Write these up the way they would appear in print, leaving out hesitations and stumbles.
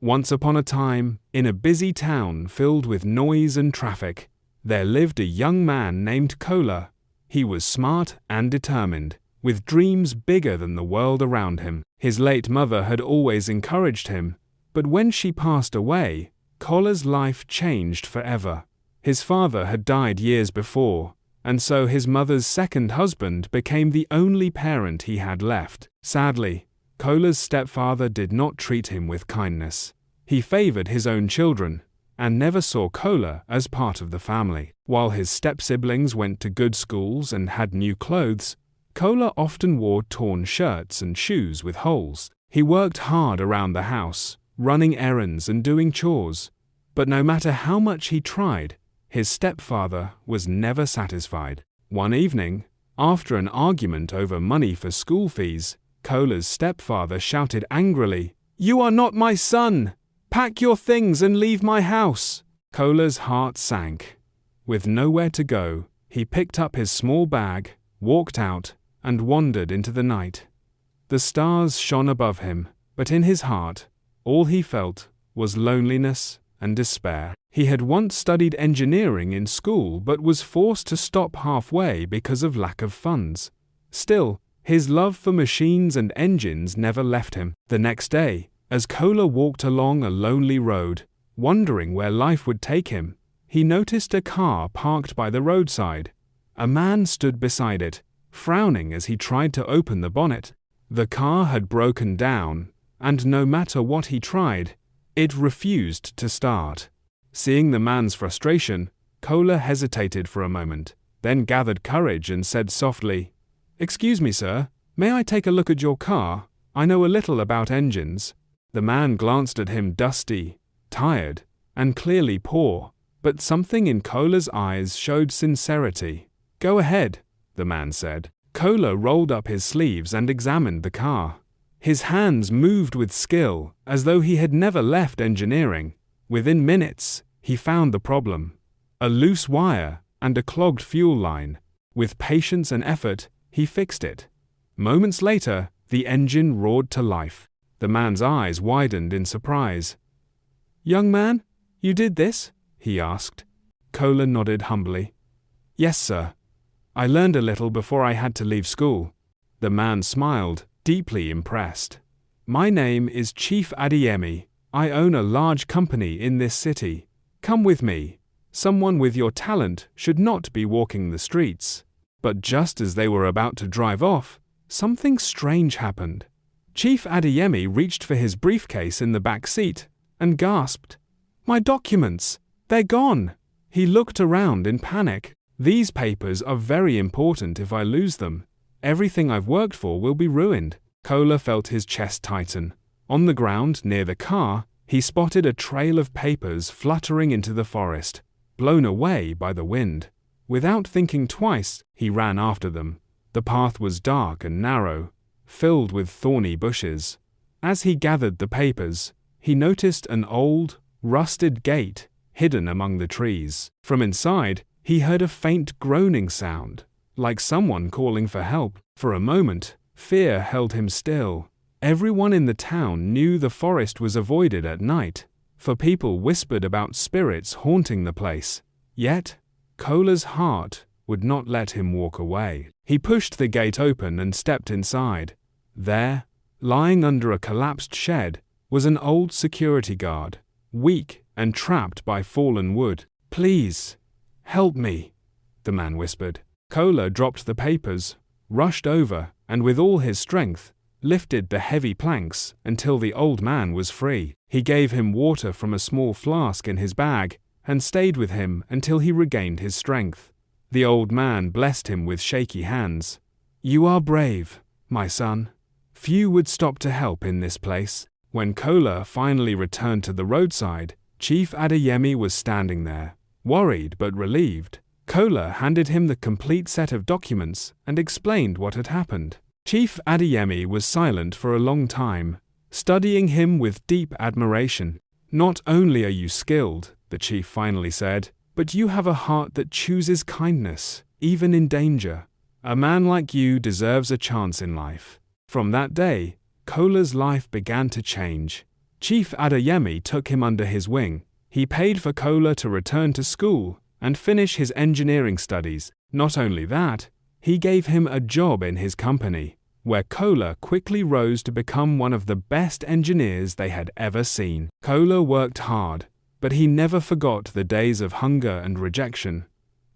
Once upon a time, in a busy town filled with noise and traffic, there lived a young man named Kola. He was smart and determined, with dreams bigger than the world around him. His late mother had always encouraged him, but when she passed away, Kola's life changed forever. His father had died years before, and so his mother's second husband became the only parent he had left. Sadly, Kola's stepfather did not treat him with kindness. He favored his own children, and never saw Kola as part of the family. While his step-siblings went to good schools and had new clothes, Kola often wore torn shirts and shoes with holes. He worked hard around the house, running errands and doing chores. But no matter how much he tried, his stepfather was never satisfied. One evening, after an argument over money for school fees, Kola's stepfather shouted angrily, "You are not my son! Pack your things and leave my house!" Kola's heart sank. With nowhere to go, he picked up his small bag, walked out, and wandered into the night. The stars shone above him, but in his heart, all he felt was loneliness and despair. He had once studied engineering in school but was forced to stop halfway because of lack of funds. Still, his love for machines and engines never left him. The next day, as Kola walked along a lonely road, wondering where life would take him, he noticed a car parked by the roadside. A man stood beside it, frowning as he tried to open the bonnet. The car had broken down, and no matter what he tried, it refused to start. Seeing the man's frustration, Kola hesitated for a moment, then gathered courage and said softly, "Excuse me, sir, may I take a look at your car? I know a little about engines." The man glanced at him dusty, tired, and clearly poor, but something in Kola's eyes showed sincerity. "Go ahead," the man said. Kola rolled up his sleeves and examined the car. His hands moved with skill, as though he had never left engineering. Within minutes, he found the problem: a loose wire and a clogged fuel line. With patience and effort, he fixed it. Moments later, the engine roared to life. The man's eyes widened in surprise. "Young man, you did this?" he asked. Kola nodded humbly. "Yes, sir. I learned a little before I had to leave school." The man smiled, deeply impressed. "My name is Chief Adeyemi. I own a large company in this city. Come with me. Someone with your talent should not be walking the streets." But just as they were about to drive off, something strange happened. Chief Adeyemi reached for his briefcase in the back seat and gasped, "My documents! They're gone!" He looked around in panic. "These papers are very important. If I lose them, everything I've worked for will be ruined." Kola felt his chest tighten. On the ground near the car, he spotted a trail of papers fluttering into the forest, blown away by the wind. Without thinking twice, he ran after them. The path was dark and narrow, filled with thorny bushes. As he gathered the papers, he noticed an old, rusted gate hidden among the trees. From inside, he heard a faint groaning sound, like someone calling for help. For a moment, fear held him still. Everyone in the town knew the forest was avoided at night, for people whispered about spirits haunting the place. Yet, Kola's heart would not let him walk away. He pushed the gate open and stepped inside. There, lying under a collapsed shed, was an old security guard, weak and trapped by fallen wood. "Please, help me," the man whispered. Kola dropped the papers, rushed over, and with all his strength, lifted the heavy planks until the old man was free. He gave him water from a small flask in his bag and stayed with him until he regained his strength. The old man blessed him with shaky hands. "You are brave, my son. Few would stop to help in this place." When Kola finally returned to the roadside, Chief Adeyemi was standing there, worried but relieved. Kola handed him the complete set of documents and explained what had happened. Chief Adeyemi was silent for a long time, studying him with deep admiration. "Not only are you skilled," the chief finally said, "but you have a heart that chooses kindness, even in danger. A man like you deserves a chance in life." From that day, Kola's life began to change. Chief Adeyemi took him under his wing. He paid for Kola to return to school and finish his engineering studies. Not only that, he gave him a job in his company, where Kola quickly rose to become one of the best engineers they had ever seen. Kola worked hard, but he never forgot the days of hunger and rejection.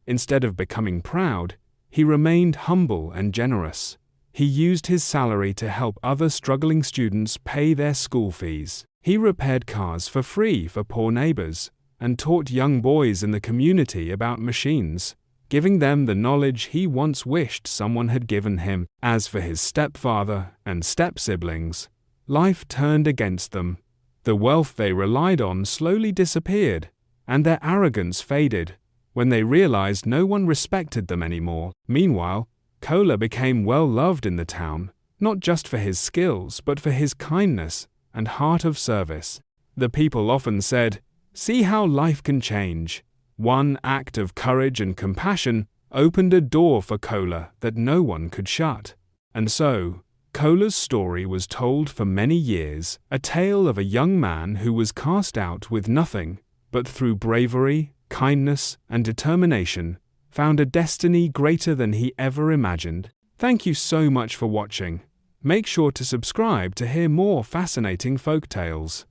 Instead of becoming proud, he remained humble and generous. He used his salary to help other struggling students pay their school fees. He repaired cars for free for poor neighbors and taught young boys in the community about machines, giving them the knowledge he once wished someone had given him. As for his stepfather and step-siblings, life turned against them. The wealth they relied on slowly disappeared, and their arrogance faded when they realized no one respected them anymore. Meanwhile, Kola became well-loved in the town, not just for his skills, but for his kindness and heart of service. The people often said, "See how life can change." One act of courage and compassion opened a door for Kola that no one could shut. And so, Kola's story was told for many years, a tale of a young man who was cast out with nothing, but through bravery, kindness, and determination, found a destiny greater than he ever imagined. Thank you so much for watching. Make sure to subscribe to hear more fascinating folk tales.